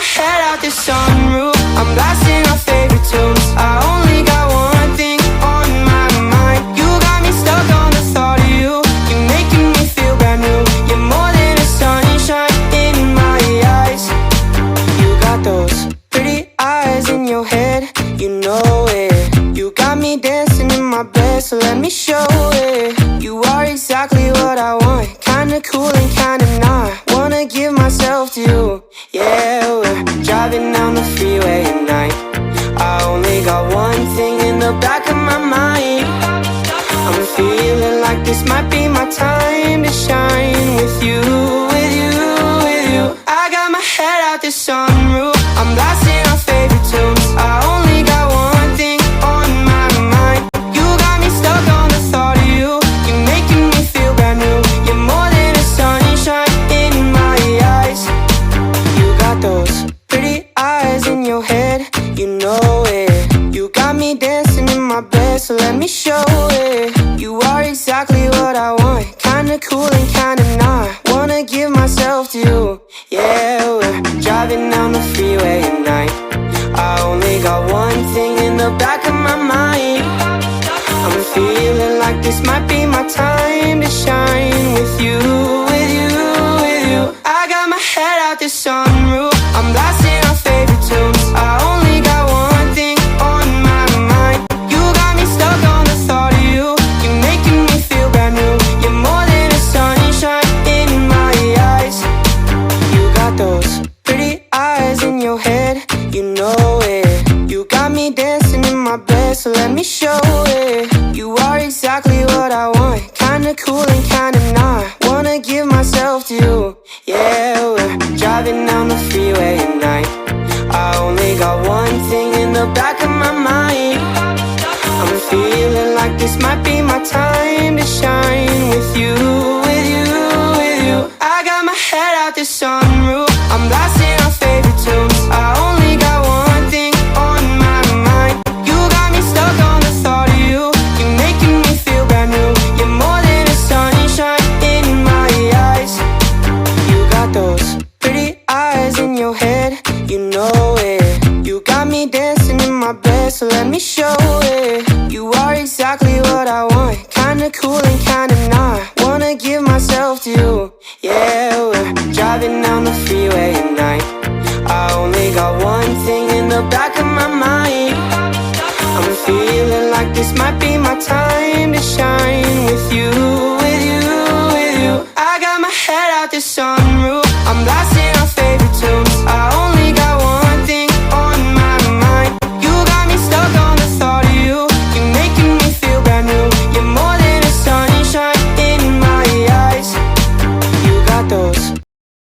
my head out the sunroof, I'm blasting our favorite tunes. I only got one thing on my mind. You got me stuck on the thought of you. You're making me feel brand new. You're more than a sunshine in my eyes. You got those pretty eyes in your head, you know it. You got me dancing in my bed, so let me show it. You are exactly what I want, kinda cool and kinda not. Wanna give myself to you. Yeah, we're driving down the freeway at night. I only got one thing in the back of my mind. I'm feeling like this might be my time to shine with you, with you, with you. I got my head out the sunroof, I'm blasting our favorite tunes. I only got one thing on my mind. You got me stuck on the thought of you. You're making me feel brand new. You're more than a sunshine in my eyes. You got those pretty eyes in your head, you know it. You got me dancing in my bed, so let me show it. You are exactly what I want, kinda cool and kinda not. Wanna give myself to you. Yeah, we're driving down the freeway at night. I only got one thing in the back of my mind. I'm feeling like this might be my time to shine with you, with you, with you. I got my head out the sunroof, I'm blasting our favorite tunes. I only got one thing on my mind. You got me stuck on the thought of you. You're making me feel brand new. You're more than a sunshine in my eyes. You got those pretty eyes in your head, you know it. You got me dancing in my bed, so let me show it. You are exactly what I want, kinda cool and kinda not. Wanna give myself to you. Yeah, we're driving down the freeway at night. I only got one thing in the back of my mind. I'm feeling like this might be my time. time to shine with you, with you, with you. I got my head out the sunroof, I'm blasting our favorite tunes. I only got one thing on my mind. You got me stuck on the thought of you. You're making me feel brand new. You're more than a sunshine in my eyes. You got those pretty eyes in your head, you know it. You got me dancing in my bed, so let me show it. You are exactly what I want, kinda cool and kinda not. Wanna give myself to you. Yeah, we're driving down the freeway at night. I only got one thing in the back of my mind. I'm feeling like this might be my time to shine with you, with you, with you. I got my head out the sunroof, I'm blasting our favorite tunes. I only got one thing on my mind. You got me stuck on the thought of you. You're making me feel brand new. You're more than a sunshine in my eyes. You got those pretty eyes in your head, you know it. You got me dancing in my bed, so let me show it. You are exactly what I want, kinda cool and kinda not. Wanna give myself to you. Yeah, we're driving down the freeway at night. I only got one thing in the back of my mind. I'm feeling like this might be my time to shine with you, with you, with you. I got my head out the sunroof, I'm blasting our favorite tunes. I only got one thing on my mind.